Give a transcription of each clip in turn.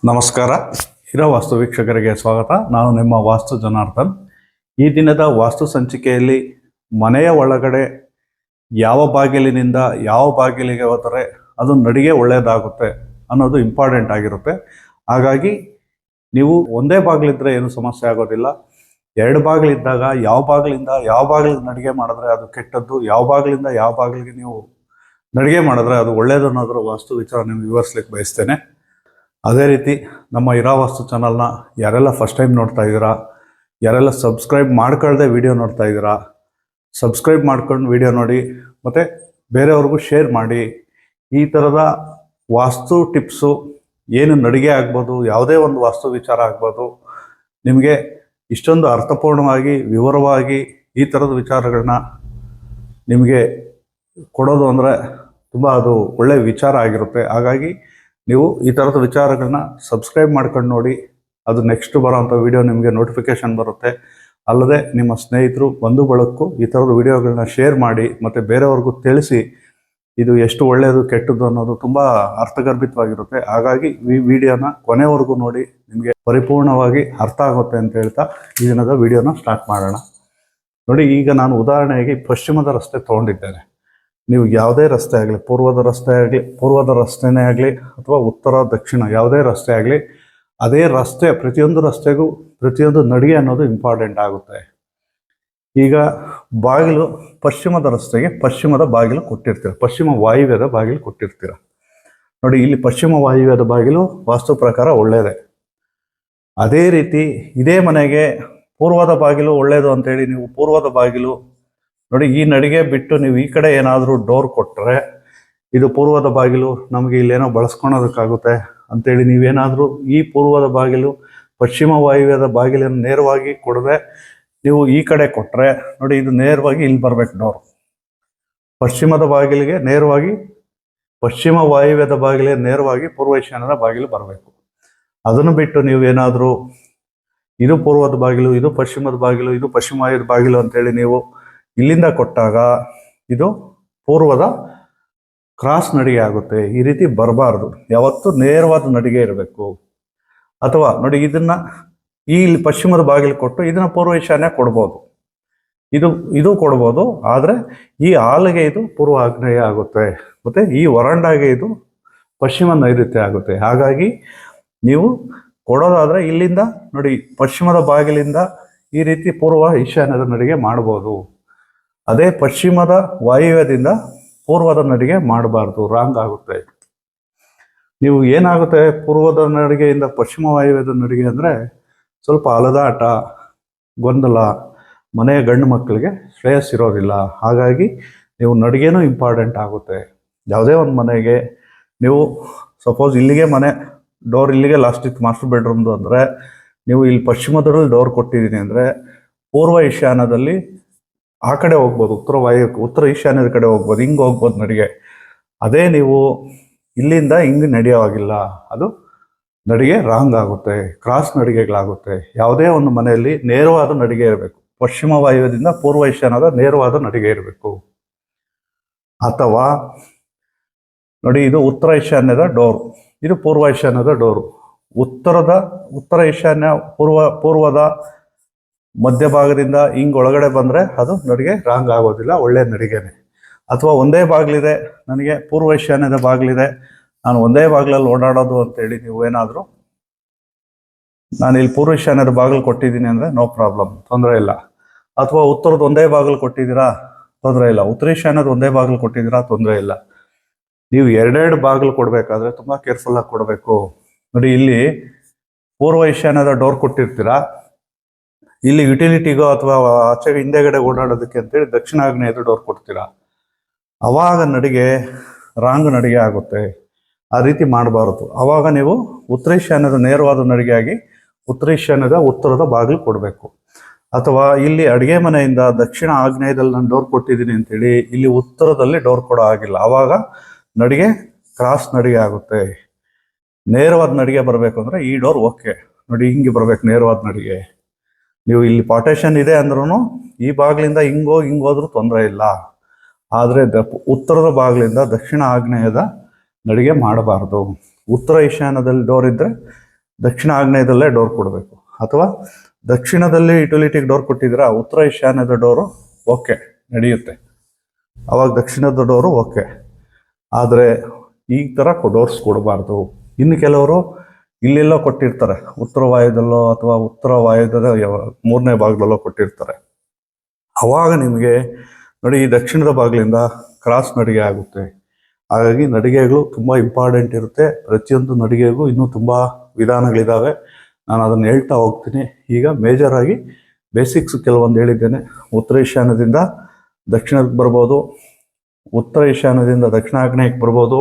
ನಮಸ್ಕಾರ. ಇರೋ ವಾಸ್ತು ವೀಕ್ಷಕರಿಗೆ ಸ್ವಾಗತ. ನಾನು ನಿಮ್ಮ ವಾಸ್ತು ಜನಾರ್ದನ್. ಈ ದಿನದ ವಾಸ್ತು ಸಂಚಿಕೆಯಲ್ಲಿ ಮನೆಯ ಒಳಗಡೆ ಯಾವ ಬಾಗಿಲಿನಿಂದ ಯಾವ ಬಾಗಿಲಿಗೆ ಹೋದರೆ ಅದು ನಡಿಗೆ ಒಳ್ಳೆಯದಾಗುತ್ತೆ ಅನ್ನೋದು ಇಂಪಾರ್ಟೆಂಟ್ ಆಗಿರುತ್ತೆ. ಹಾಗಾಗಿ ನೀವು ಒಂದೇ ಬಾಗಿಲಿದ್ರೆ ಏನು ಸಮಸ್ಯೆ ಆಗೋದಿಲ್ಲ. ಎರಡು ಬಾಗಿಲಿದ್ದಾಗ ಯಾವ ಬಾಗಿಲಿಂದ ಯಾವ ಬಾಗಿಲಿಗೆ ನಡಿಗೆ ಮಾಡಿದ್ರೆ ಅದು ಕೆಟ್ಟದ್ದು, ಯಾವ ಬಾಗಿಲಿಂದ ಯಾವ ಬಾಗಿಲಿಗೆ ನೀವು ನಡಿಗೆ ಮಾಡಿದ್ರೆ ಅದು ಒಳ್ಳೆಯದು ಅನ್ನೋದ್ರ ವಾಸ್ತು ವಿಚಾರ ನಿಮ್ಗೆ ವಿವರಿಸ್ಲಿಕ್ಕೆ ಬಯಸ್ತೇನೆ. ಅದೇ ರೀತಿ ನಮ್ಮ ಇರಾ ವಾಸ್ತು ಚಾನಲ್ನ ಯಾರೆಲ್ಲ ಫಸ್ಟ್ ಟೈಮ್ ನೋಡ್ತಾ ಇದ್ದೀರಾ, ಯಾರೆಲ್ಲ ಸಬ್ಸ್ಕ್ರೈಬ್ ಮಾಡ್ಕೊಳ್ಳದೆ ವಿಡಿಯೋ ನೋಡ್ತಾ ಇದ್ದೀರಾ, ಸಬ್ಸ್ಕ್ರೈಬ್ ಮಾಡ್ಕೊಂಡು ವಿಡಿಯೋ ನೋಡಿ ಮತ್ತು ಬೇರೆಯವ್ರಿಗೂ ಶೇರ್ ಮಾಡಿ. ಈ ಥರದ ವಾಸ್ತು ಟಿಪ್ಸು ಏನು ನಡಿಗೆ ಆಗ್ಬೋದು, ಯಾವುದೇ ಒಂದು ವಾಸ್ತು ವಿಚಾರ ಆಗ್ಬೋದು, ನಿಮಗೆ ಇಷ್ಟೊಂದು ಅರ್ಥಪೂರ್ಣವಾಗಿ ವಿವರವಾಗಿ ಈ ಥರದ ವಿಚಾರಗಳನ್ನ ನಿಮಗೆ ಕೊಡೋದು ಅಂದರೆ ತುಂಬ ಅದು ಒಳ್ಳೆಯ ವಿಚಾರ ಆಗಿರುತ್ತೆ. ಹಾಗಾಗಿ ನೀವು ಈ ಥರದ ವಿಚಾರಗಳನ್ನ ಸಬ್ಸ್ಕ್ರೈಬ್ ಮಾಡ್ಕೊಂಡು ನೋಡಿ. ಅದು ನೆಕ್ಸ್ಟ್ ಬರೋವಂಥ ವಿಡಿಯೋ ನಿಮಗೆ ನೋಟಿಫಿಕೇಷನ್ ಬರುತ್ತೆ. ಅಲ್ಲದೆ ನಿಮ್ಮ ಸ್ನೇಹಿತರು ಬಂಧು ಬಳಗಕ್ಕೂ ಈ ಥರದ ವಿಡಿಯೋಗಳನ್ನ ಶೇರ್ ಮಾಡಿ ಮತ್ತು ಬೇರೆಯವ್ರಿಗೂ ತಿಳಿಸಿ. ಇದು ಎಷ್ಟು ಒಳ್ಳೆಯದು ಕೆಟ್ಟದ್ದು ಅನ್ನೋದು ತುಂಬ ಅರ್ಥಗರ್ಭಿತವಾಗಿರುತ್ತೆ. ಹಾಗಾಗಿ ಈ ವಿಡಿಯೋನ ಕೊನೆವರೆಗೂ ನೋಡಿ, ನಿಮಗೆ ಪರಿಪೂರ್ಣವಾಗಿ ಅರ್ಥ ಆಗುತ್ತೆ ಅಂತ ಹೇಳ್ತಾ ಈ ದಿನದ ವಿಡಿಯೋನ ಸ್ಟಾರ್ಟ್ ಮಾಡೋಣ. ನೋಡಿ, ಈಗ ನಾನು ಉದಾಹರಣೆಗೆ ಪಶ್ಚಿಮದ ರಸ್ತೆ ತೊಗೊಂಡಿದ್ದೇನೆ. ನೀವು ಯಾವುದೇ ರಸ್ತೆ ಆಗಲಿ, ಪೂರ್ವದ ರಸ್ತೆನೇ ಆಗಲಿ ಅಥವಾ ಉತ್ತರ ದಕ್ಷಿಣ ಯಾವುದೇ ರಸ್ತೆ ಆಗಲಿ, ಅದೇ ರಸ್ತೆ ಪ್ರತಿಯೊಂದು ರಸ್ತೆಗೂ ಪ್ರತಿಯೊಂದು ನಡಿಗೆ ಅನ್ನೋದು ಇಂಪಾರ್ಟೆಂಟ್ ಆಗುತ್ತೆ. ಈಗ ಬಾಗಿಲು ಪಶ್ಚಿಮದ ರಸ್ತೆಗೆ ಪಶ್ಚಿಮದ ಬಾಗಿಲು ಕೊಟ್ಟಿರ್ತೀರ, ಪಶ್ಚಿಮ ವಾಯುವ್ಯದ ಬಾಗಿಲು ಕೊಟ್ಟಿರ್ತೀರ. ನೋಡಿ, ಇಲ್ಲಿ ಪಶ್ಚಿಮ ವಾಯುವ್ಯದ ಬಾಗಿಲು ವಾಸ್ತು ಪ್ರಕಾರ ಒಳ್ಳೆಯದೇ. ಅದೇ ರೀತಿ ಇದೇ ಮನೆಗೆ ಪೂರ್ವದ ಬಾಗಿಲು ಒಳ್ಳೆಯದು ಅಂತೇಳಿ ನೀವು ಪೂರ್ವದ ಬಾಗಿಲು ನೋಡಿ, ಈ ನಡಿಗೆ ಬಿಟ್ಟು ನೀವು ಈ ಕಡೆ ಏನಾದರೂ ಡೋರ್ ಕೊಟ್ಟರೆ ಇದು ಪೂರ್ವದ ಬಾಗಿಲು, ನಮಗೆ ಇಲ್ಲೇನೋ ಬಳಸ್ಕೊಳೋದಕ್ಕಾಗುತ್ತೆ ಅಂತೇಳಿ ನೀವೇನಾದರೂ ಈ ಪೂರ್ವದ ಬಾಗಿಲು ಪಶ್ಚಿಮ ವಾಯುವ್ಯದ ಬಾಗಿಲನ್ನು ನೇರವಾಗಿ ಕೊಡದೆ ನೀವು ಈ ಕಡೆ ಕೊಟ್ಟರೆ ನೋಡಿ, ಇದು ನೇರವಾಗಿ ಇಲ್ಲಿ ಬರಬೇಕು ಡೋರ್. ಪಶ್ಚಿಮದ ಬಾಗಿಲಿಗೆ ನೇರವಾಗಿ, ಪಶ್ಚಿಮ ವಾಯುವ್ಯದ ಬಾಗಿಲಿಗೆ ನೇರವಾಗಿ ಪೂರ್ವ ಈಶಾನ್ಯದ ಬಾಗಿಲು ಬರಬೇಕು. ಅದನ್ನು ಬಿಟ್ಟು ನೀವೇನಾದರೂ ಇದು ಪೂರ್ವದ ಬಾಗಿಲು, ಇದು ಪಶ್ಚಿಮದ ಬಾಗಿಲು, ಇದು ಪಶ್ಚಿಮ ವಾಯುವ್ಯದ ಬಾಗಿಲು ಅಂತೇಳಿ ನೀವು ಇಲ್ಲಿಂದ ಕೊಟ್ಟಾಗ ಇದು ಪೂರ್ವದ ಕ್ರಾಸ್ ನಡಿಗೆ ಆಗುತ್ತೆ. ಈ ರೀತಿ ಬರಬಾರ್ದು. ಯಾವತ್ತೂ ನೇರವಾದ ನಡಿಗೆ ಇರಬೇಕು. ಅಥವಾ ನೋಡಿ, ಇದನ್ನ ಇಲ್ಲಿ ಪಶ್ಚಿಮದ ಬಾಗಿಲು ಕೊಟ್ಟು ಇದನ್ನ ಪೂರ್ವ ಈಶಾನ್ಯ ಕೊಡ್ಬೋದು, ಇದು ಕೊಡ್ಬೋದು. ಆದರೆ ಈ ಹಾಲಿಗೆ ಇದು ಪೂರ್ವ ಆಗ್ನೇಯ ಆಗುತ್ತೆ, ಮತ್ತು ಈ ವರಂಡಾಗೆ ಇದು ಪಶ್ಚಿಮ ನೈಋತ್ಯ ಆಗುತ್ತೆ. ಹಾಗಾಗಿ ನೀವು ಕೊಡೋದಾದರೆ ಇಲ್ಲಿಂದ ನೋಡಿ, ಪಶ್ಚಿಮದ ಬಾಗಿಲಿಂದ ಈ ರೀತಿ ಪೂರ್ವ ಈಶಾನ್ಯದ ನಡಿಗೆ ಮಾಡ್ಬೋದು. ಅದೇ ಪಶ್ಚಿಮದ ವಾಯುವ್ಯದಿಂದ ಪೂರ್ವದ ನಡಿಗೆ ಮಾಡಬಾರ್ದು, ರಾಂಗ್ ಆಗುತ್ತೆ. ನೀವು ಏನಾಗುತ್ತೆ, ಪೂರ್ವದ ನಡಿಗೆಯಿಂದ ಪಶ್ಚಿಮ ವಾಯುವ್ಯದ ನಡಿಗೆ ಅಂದರೆ ಸ್ವಲ್ಪ ಅಲದಾಟ, ಗೊಂದಲ, ಮನೆಯ ಗಂಡು ಮಕ್ಕಳಿಗೆ ಶ್ರೇಯಸ್ಸಿರೋದಿಲ್ಲ. ಹಾಗಾಗಿ ನೀವು ನಡಿಗೆನೂ ಇಂಪಾರ್ಟೆಂಟ್ ಆಗುತ್ತೆ. ಯಾವುದೇ ಒಂದು ಮನೆಗೆ ನೀವು ಸಪೋಸ್ ಇಲ್ಲಿಗೆ ಮನೆ ಡೋರ್ ಇಲ್ಲಿಗೆ ಲಾಸ್ಟ್ ಇತ್ತು ಮಾಸ್ಟರ್ ಬೆಡ್ರೂಮ್ದು ಅಂದರೆ, ನೀವು ಇಲ್ಲಿ ಪಶ್ಚಿಮದಲ್ಲಿ ಡೋರ್ ಕೊಟ್ಟಿದ್ದೀನಿ ಅಂದರೆ ಪೂರ್ವ ಈಶಾನ್ಯದಲ್ಲಿ ಆ ಕಡೆ ಹೋಗ್ಬೋದು, ಉತ್ತರ ಈಶಾನ್ಯದ ಕಡೆ ಹೋಗ್ಬೋದು, ಹಿಂಗೆ ಹೋಗ್ಬೋದು ನಡಿಗೆ. ಅದೇ ನೀವು ಇಲ್ಲಿಂದ ಹಿಂಗೆ ನಡೆಯೋವಾಗಿಲ್ಲ, ಅದು ನಡಿಗೆ ರಾಂಗ್ ಆಗುತ್ತೆ, ಕ್ರಾಸ್ ನಡಿಗೆಗಳಾಗುತ್ತೆ. ಯಾವುದೇ ಒಂದು ಮನೆಯಲ್ಲಿ ನೇರವಾದ ನಡಿಗೆ ಇರಬೇಕು. ಪಶ್ಚಿಮ ವಾಯುವ್ಯದಿಂದ ಪೂರ್ವ ಈಶಾನ್ಯದ ನೇರವಾದ ನಡಿಗೆ ಇರಬೇಕು. ಅಥವಾ ನೋಡಿ, ಇದು ಉತ್ತರ ಈಶಾನ್ಯದ ಡೋರು, ಇದು ಪೂರ್ವ ಈಶಾನ್ಯದ ಡೋರು. ಉತ್ತರ ಈಶಾನ್ಯ ಪೂರ್ವದ ಮಧ್ಯಭಾಗದಿಂದ ಹಿಂಗೆ ಒಳಗಡೆ ಬಂದರೆ ಅದು ನಡಿಗೆ ರಾಂಗ್ ಆಗೋದಿಲ್ಲ, ಒಳ್ಳೆಯ ನಡಿಗೆನೆ. ಅಥವಾ ಒಂದೇ ಬಾಗಿಲಿದೆ, ನನಗೆ ಪೂರ್ವ ಈಶಾನ್ಯದ ಬಾಗಿಲಿದೆ, ನಾನು ಒಂದೇ ಬಾಗಿಲಲ್ಲಿ ಓಡಾಡೋದು ಅಂತೇಳಿ ನೀವು ಏನಾದರೂ, ನಾನು ಇಲ್ಲಿ ಪೂರ್ವ ಈಶಾನ್ಯದ ಬಾಗಿಲು ಕೊಟ್ಟಿದ್ದೀನಿ ಅಂದರೆ ನೋ ಪ್ರಾಬ್ಲಮ್, ತೊಂದರೆ ಇಲ್ಲ. ಅಥವಾ ಉತ್ತರದ ಒಂದೇ ಬಾಗಿಲು ಕೊಟ್ಟಿದ್ದೀರಾ, ತೊಂದರೆ ಇಲ್ಲ. ಉತ್ತರ ಈಶಾನ್ಯದ ಒಂದೇ ಬಾಗಿಲು ಕೊಟ್ಟಿದ್ದೀರಾ, ತೊಂದರೆ ಇಲ್ಲ. ನೀವು ಎರಡೆರಡು ಬಾಗಿಲು ಕೊಡಬೇಕಾದ್ರೆ ತುಂಬ ಕೇರ್ಫುಲ್ಲಾಗಿ ಕೊಡಬೇಕು. ನೋಡಿ, ಇಲ್ಲಿ ಪೂರ್ವ ಈಶಾನ್ಯದ ಡೋರ್ ಕೊಟ್ಟಿರ್ತೀರಾ, ಇಲ್ಲಿ ಯುಟಿಲಿಟಿಗೋ ಅಥವಾ ಆಚೆಗೆ ಹಿಂದೆಗಡೆ ಓಡಾಡೋದಕ್ಕೆ ಅಂತೇಳಿ ದಕ್ಷಿಣಾಗ್ನೇಯದ ಡೋರ್ ಕೊಡ್ತೀರಾ, ಅವಾಗ ನಡಿಗೆ ರಾಂಗ್ ನಡಿಗೆ ಆಗುತ್ತೆ. ಆ ರೀತಿ ಮಾಡಬಾರ್ದು. ಆವಾಗ ನೀವು ಉತ್ತರ ಈಶಾನ್ಯದ ನೇರವಾದ ನಡಿಗೆಯಾಗಿ ಉತ್ತರ ಈಶಾನ್ಯದ ಉತ್ತರದ ಬಾಗಿಲು ಕೊಡಬೇಕು. ಅಥವಾ ಇಲ್ಲಿ ಅಡುಗೆ ಮನೆಯಿಂದ ದಕ್ಷಿಣ ಆಗ್ನೇಯದಲ್ಲಿ ನಾನು ಡೋರ್ ಕೊಟ್ಟಿದ್ದೀನಿ ಅಂತೇಳಿ ಇಲ್ಲಿ ಉತ್ತರದಲ್ಲಿ ಡೋರ್ ಕೊಡೋ ಆಗಿಲ್ಲ, ಆವಾಗ ನಡಿಗೆ ಕ್ರಾಸ್ ನಡಿಗೆ ಆಗುತ್ತೆ. ನೇರವಾದ ನಡಿಗೆ ಬರಬೇಕು ಅಂದರೆ ಈ ಡೋರ್ ಓಕೆ, ನೋಡಿ ಹಿಂಗೆ ಬರಬೇಕು ನೇರವಾದ ನಡಿಗೆ. ನೀವು ಇಲ್ಲಿ ಪಾರ್ಟೇಷನ್ ಇದೆ ಅಂದ್ರೂ ಈ ಬಾಗಿಲಿಂದ ಹಿಂಗೋದ್ರೂ ತೊಂದರೆ ಇಲ್ಲ. ಆದರೆ ಉತ್ತರದ ಬಾಗಿಲಿಂದ ದಕ್ಷಿಣ ಆಗ್ನೇಯದ ನಡಿಗೆ ಮಾಡಬಾರ್ದು. ಉತ್ತರ ಈಶಾನ್ಯದಲ್ಲಿ ಡೋರ್ ಇದ್ದರೆ ದಕ್ಷಿಣ ಆಗ್ನೇಯದಲ್ಲೇ ಡೋರ್ ಕೊಡಬೇಕು. ಅಥವಾ ದಕ್ಷಿಣದಲ್ಲಿ ಯುಟಿಲಿಟಿಗೆ ಡೋರ್ ಕೊಟ್ಟಿದ್ದೀರಾ, ಉತ್ತರ ಈಶಾನ್ಯದ ಡೋರು ಓಕೆ ನಡೆಯುತ್ತೆ, ಅವಾಗ ದಕ್ಷಿಣದ ಡೋರು ಓಕೆ. ಆದರೆ ಈ ಥರ ಡೋರ್ಸ್ ಕೊಡಬಾರ್ದು. ಇನ್ನು ಕೆಲವರು ಇಲ್ಲೆಲ್ಲೋ ಕೊಟ್ಟಿರ್ತಾರೆ, ಉತ್ತರ ವಾಯುದಲ್ಲೋ ಅಥವಾ ಉತ್ತರ ವಾಯುದ 3ನೇ ಭಾಗದಲ್ಲೋ ಕೊಟ್ಟಿರ್ತಾರೆ. ಅವಾಗ ನಿಮಗೆ ನೋಡಿ, ಈ ದಕ್ಷಿಣದ ಭಾಗದಿಂದ ಕ್ರಾಸ್ ನಡಿಗೆ ಆಗುತ್ತೆ. ಹಾಗಾಗಿ ನಡಿಗೆಗಳು ತುಂಬ ಇಂಪಾರ್ಟೆಂಟ್ ಇರುತ್ತೆ. ಪ್ರತಿಯೊಂದು ನಡಿಗೆಗೂ ಇನ್ನೂ ತುಂಬ ವಿಧಾನಗಳಿದ್ದಾವೆ, ನಾನು ಅದನ್ನು ಹೇಳ್ತಾ ಹೋಗ್ತೀನಿ. ಈಗ ಮೇಜರ್ ಆಗಿ ಬೇಸಿಕ್ಸ್ ಕೆಲವೊಂದು ಹೇಳಿದ್ದೇನೆ. ಉತ್ತರ ಈಶಾನ್ಯದಿಂದ ದಕ್ಷಿಣಕ್ಕೆ ಬರ್ಬೋದು, ಉತ್ತರ ಈಶಾನ್ಯದಿಂದ ದಕ್ಷಿಣಾಗ್ನೇಯಕ್ಕೆ ಬರ್ಬೋದು,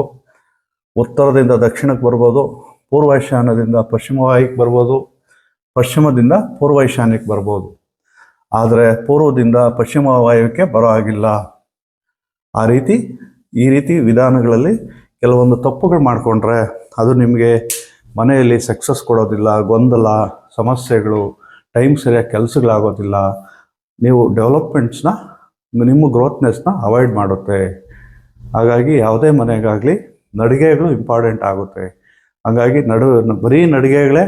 ಉತ್ತರದಿಂದ ದಕ್ಷಿಣಕ್ಕೆ ಬರ್ಬೋದು, ಪೂರ್ವ ಈಶಾನ್ಯದಿಂದ ಪಶ್ಚಿಮ ವಾಯುಕ್ಕೆ ಬರ್ಬೋದು, ಪಶ್ಚಿಮದಿಂದ ಪೂರ್ವ ಈಶಾನ್ಯಕ್ಕೆ ಬರ್ಬೋದು. ಆದರೆ ಪೂರ್ವದಿಂದ ಪಶ್ಚಿಮ ವಾಯುಕ್ಕೆ ಬರೋ ಹಾಗಿಲ್ಲ. ಈ ರೀತಿ ವಿಧಾನಗಳಲ್ಲಿ ಕೆಲವೊಂದು ತಪ್ಪುಗಳು ಮಾಡಿಕೊಂಡ್ರೆ ಅದು ನಿಮಗೆ ಮನೆಯಲ್ಲಿ ಸಕ್ಸಸ್ ಕೊಡೋದಿಲ್ಲ, ಗೊಂದಲ, ಸಮಸ್ಯೆಗಳು, ಟೈಮ್ ಸರಿಯಾಗಿ ಕೆಲಸಗಳಾಗೋದಿಲ್ಲ. ನೀವು ಡೆವಲಪ್ಮೆಂಟ್ಸ್ನ, ನಿಮ್ಮ ಗ್ರೋತ್ನೆಸ್ನ ಅವಾಯ್ಡ್ ಮಾಡುತ್ತೆ. ಹಾಗಾಗಿ ಯಾವುದೇ ಮನೆಗಾಗಲಿ ನಡಿಗೆಗಳು ಇಂಪಾರ್ಟೆಂಟ್ ಆಗುತ್ತೆ. ಹಾಗಾಗಿ ಬರೀ ನಡಿಗೆಗಳೇ,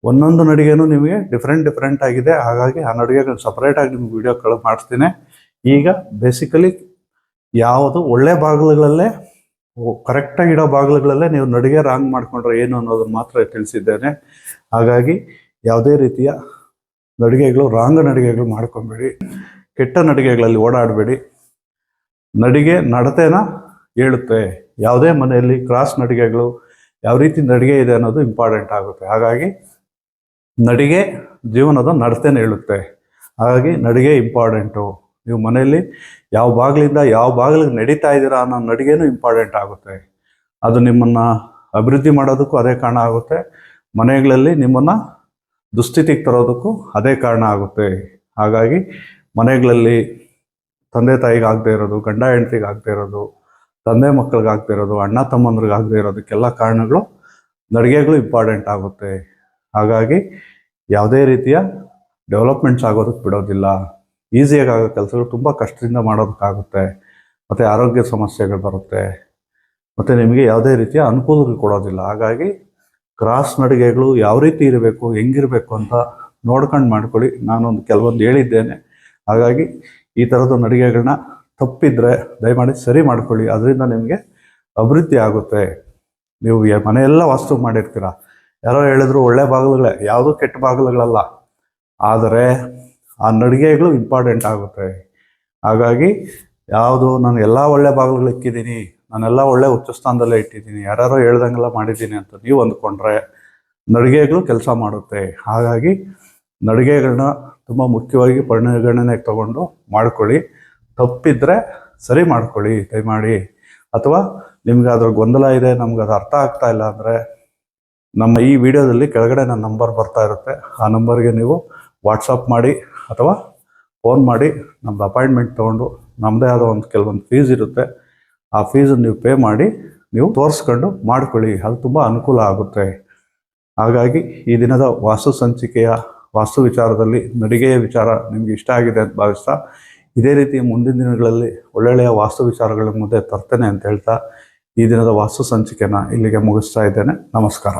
ಒಂದೊಂದು ನಡಿಗೆನೂ ನಿಮಗೆ ಡಿಫ್ರೆಂಟ್ ಆಗಿದೆ. ಹಾಗಾಗಿ ಆ ನಡಿಗೆಗಳು ಸಪ್ರೇಟಾಗಿ ನಿಮ್ಗೆ ವಿಡಿಯೋ ಮಾಡಿಸ್ತೀನಿ. ಈಗ ಬೇಸಿಕಲಿ ಯಾವುದು ಒಳ್ಳೆ ಬಾಗಿಲುಗಳಲ್ಲೇ, ಕರೆಕ್ಟಾಗಿ ಇಡೋ ಬಾಗಿಲುಗಳಲ್ಲೇ ನೀವು ನಡಿಗೆ ರಾಂಗ್ ಮಾಡಿಕೊಂಡ್ರೆ ಏನು ಅನ್ನೋದನ್ನು ಮಾತ್ರ ತಿಳಿಸಿದ್ದೇನೆ. ಹಾಗಾಗಿ ಯಾವುದೇ ರೀತಿಯ ರಾಂಗ್ ನಡಿಗೆಗಳು ಮಾಡ್ಕೊಬೇಡಿ, ಕೆಟ್ಟ ನಡಿಗೆಗಳಲ್ಲಿ ಓಡಾಡಬೇಡಿ. ನಡಿಗೆ ನಡತೆನ ಹೇಳುತ್ತೆ. ಯಾವುದೇ ಮನೆಯಲ್ಲಿ ಕ್ರಾಸ್ ನಡಿಗೆಗಳು, ಯಾವ ರೀತಿ ನಡಿಗೆ ಇದೆ ಅನ್ನೋದು ಇಂಪಾರ್ಟೆಂಟ್ ಆಗುತ್ತೆ. ಹಾಗಾಗಿ ನಡಿಗೆ ಜೀವನದ ನಡತೆನ ಹೇಳುತ್ತೆ. ಹಾಗಾಗಿ ನಡಿಗೆ ಇಂಪಾರ್ಟೆಂಟು. ನೀವು ಮನೆಯಲ್ಲಿ ಯಾವ ಬಾಗಿಲಿಂದ ಯಾವ ಬಾಗಿಲಿಗೆ ನಡೀತಾ ಇದ್ದೀರಾ ಅನ್ನೋ ನಡಿಗೆನೂ ಇಂಪಾರ್ಟೆಂಟ್ ಆಗುತ್ತೆ. ಅದು ನಿಮ್ಮನ್ನು ಅಭಿವೃದ್ಧಿ ಮಾಡೋದಕ್ಕೂ ಅದೇ ಕಾರಣ ಆಗುತ್ತೆ, ಮನೆಗಳಲ್ಲಿ ನಿಮ್ಮನ್ನು ದುಸ್ಥಿತಿಗೆ ತರೋದಕ್ಕೂ ಅದೇ ಕಾರಣ ಆಗುತ್ತೆ. ಹಾಗಾಗಿ ಮನೆಗಳಲ್ಲಿ ತಂದೆ ತಾಯಿಗೆ ಆಗದೆ ಇರೋದು, ಗಂಡ ಹೆಂಡತಿಗೆ ಆಗದೆ ಇರೋದು, ತಂದೆ ಮಕ್ಕಳಿಗೆ ಆಗದೆ ಇರೋದು, ಅಣ್ಣ ತಮ್ಮಂದ್ರಿಗೆ ಆಗದೆ ಇರೋದಕ್ಕೆಲ್ಲ ಕಾರಣಗಳು ನಡಿಗೆಗಳು ಇಂಪಾರ್ಟೆಂಟ್ ಆಗುತ್ತೆ. ಹಾಗಾಗಿ ಯಾವುದೇ ರೀತಿಯ ಡೆವಲಪ್ಮೆಂಟ್ಸ್ ಆಗೋದಕ್ಕೆ ಬಿಡೋದಿಲ್ಲ. ಈಸಿಯಾಗಿ ಆಗೋ ಕೆಲಸಗಳು ತುಂಬ ಕಷ್ಟದಿಂದ ಮಾಡೋದಕ್ಕಾಗುತ್ತೆ. ಮತ್ತು ಆರೋಗ್ಯ ಸಮಸ್ಯೆಗಳು ಬರುತ್ತೆ, ಮತ್ತು ನಿಮಗೆ ಯಾವುದೇ ರೀತಿಯ ಅನುಕೂಲಗಳು ಕೊಡೋದಿಲ್ಲ. ಹಾಗಾಗಿ ಕ್ರಾಸ್ ನಡಿಗೆಗಳು ಯಾವ ರೀತಿ ಇರಬೇಕು, ಹೆಂಗಿರಬೇಕು ಅಂತ ನೋಡ್ಕೊಂಡು ಮಾಡ್ಕೊಳ್ಳಿ. ನಾನೊಂದು ಕೆಲವೊಂದು ಹೇಳಿದ್ದೇನೆ. ಹಾಗಾಗಿ ಈ ಥರದ ನಡಿಗೆಗಳನ್ನ ತಪ್ಪಿದ್ರೆ ದಯಮಾಡಿ ಸರಿ ಮಾಡ್ಕೊಳ್ಳಿ. ಅದರಿಂದ ನಿಮಗೆ ಅಭಿವೃದ್ಧಿ ಆಗುತ್ತೆ. ನೀವು ಮನೆಯೆಲ್ಲ ವಾಸ್ತು ಮಾಡಿರ್ತೀರ, ಯಾರೋ ಹೇಳಿದ್ರು ಒಳ್ಳೆ ಬಾಗಿಲುಗಳೇ, ಯಾವುದೂ ಕೆಟ್ಟ ಬಾಗಿಲುಗಳಲ್ಲ. ಆದರೆ ಆ ನಡಿಗೆಗಳು ಇಂಪಾರ್ಟೆಂಟ್ ಆಗುತ್ತೆ. ಹಾಗಾಗಿ ಯಾವುದು ನಾನು ಎಲ್ಲ ಒಳ್ಳೆ ಬಾಗಿಲುಗಳು ಇಕ್ಕಿದ್ದೀನಿ, ನಾನೆಲ್ಲ ಒಳ್ಳೆ ಉಚ್ಚ ಸ್ಥಾನದಲ್ಲೇ ಇಟ್ಟಿದ್ದೀನಿ, ಯಾರ್ಯಾರೋ ಹೇಳ್ದಂಗೆಲ್ಲ ಮಾಡಿದ್ದೀನಿ ಅಂತ ನೀವು ಅಂದ್ಕೊಂಡ್ರೆ ನಡಿಗೆಗಳು ಕೆಲಸ ಮಾಡುತ್ತೆ. ಹಾಗಾಗಿ ನಡಿಗೆಗಳನ್ನ ತುಂಬ ಮುಖ್ಯವಾಗಿ ಪರಿಗಣನೆಗೆ ತಗೊಂಡು ಮಾಡ್ಕೊಳ್ಳಿ. ತಪ್ಪಿದ್ರೆ ಸರಿ ಮಾಡ್ಕೊಳ್ಳಿ ದಯಮಾಡಿ. ಅಥವಾ ನಿಮ್ಗೆ ಅದ್ರ ಗೊಂದಲ ಇದೆ, ನಮ್ಗೆ ಅದು ಅರ್ಥ ಆಗ್ತಾ ಇಲ್ಲ ಅಂದರೆ ನಮ್ಮ ಈ ವಿಡಿಯೋದಲ್ಲಿ ಕೆಳಗಡೆ ನನ್ನ ನಂಬರ್ ಬರ್ತಾ ಇರುತ್ತೆ. ಆ ನಂಬರ್ಗೆ ನೀವು ವಾಟ್ಸಪ್ ಮಾಡಿ ಅಥವಾ ಫೋನ್ ಮಾಡಿ ನಮ್ಮದು ಅಪಾಯಿಂಟ್ಮೆಂಟ್ ತೊಗೊಂಡು, ನಮ್ಮದೇ ಆದ ಕೆಲವೊಂದು ಫೀಸ್ ಇರುತ್ತೆ, ಆ ಫೀಸನ್ನು ನೀವು ಪೇ ಮಾಡಿ ನೀವು ತೋರಿಸ್ಕೊಂಡು ಮಾಡ್ಕೊಳ್ಳಿ. ಅದು ತುಂಬ ಅನುಕೂಲ ಆಗುತ್ತೆ. ಹಾಗಾಗಿ ಈ ದಿನದ ವಾಸ್ತು ಸಂಚಿಕೆಯ ವಾಸ್ತು ವಿಚಾರದಲ್ಲಿ ನಡಿಗೆಯ ವಿಚಾರ ನಿಮಗೆ ಇಷ್ಟ ಆಗಿದೆ ಅಂತ ಭಾವಿಸ್ತಾ, ಇದೇ ರೀತಿ ಮುಂದಿನ ದಿನಗಳಲ್ಲಿ ಒಳ್ಳೊಳ್ಳೆಯ ವಾಸ್ತು ವಿಚಾರಗಳ ಮುಂದೆ ತರ್ತೇನೆ ಅಂತ ಹೇಳ್ತಾ ಈ ದಿನದ ವಾಸ್ತು ಸಂಚಿಕೆನ ಇಲ್ಲಿಗೆ ಮುಗಿಸ್ತಾ ಇದ್ದೇನೆ. ನಮಸ್ಕಾರ.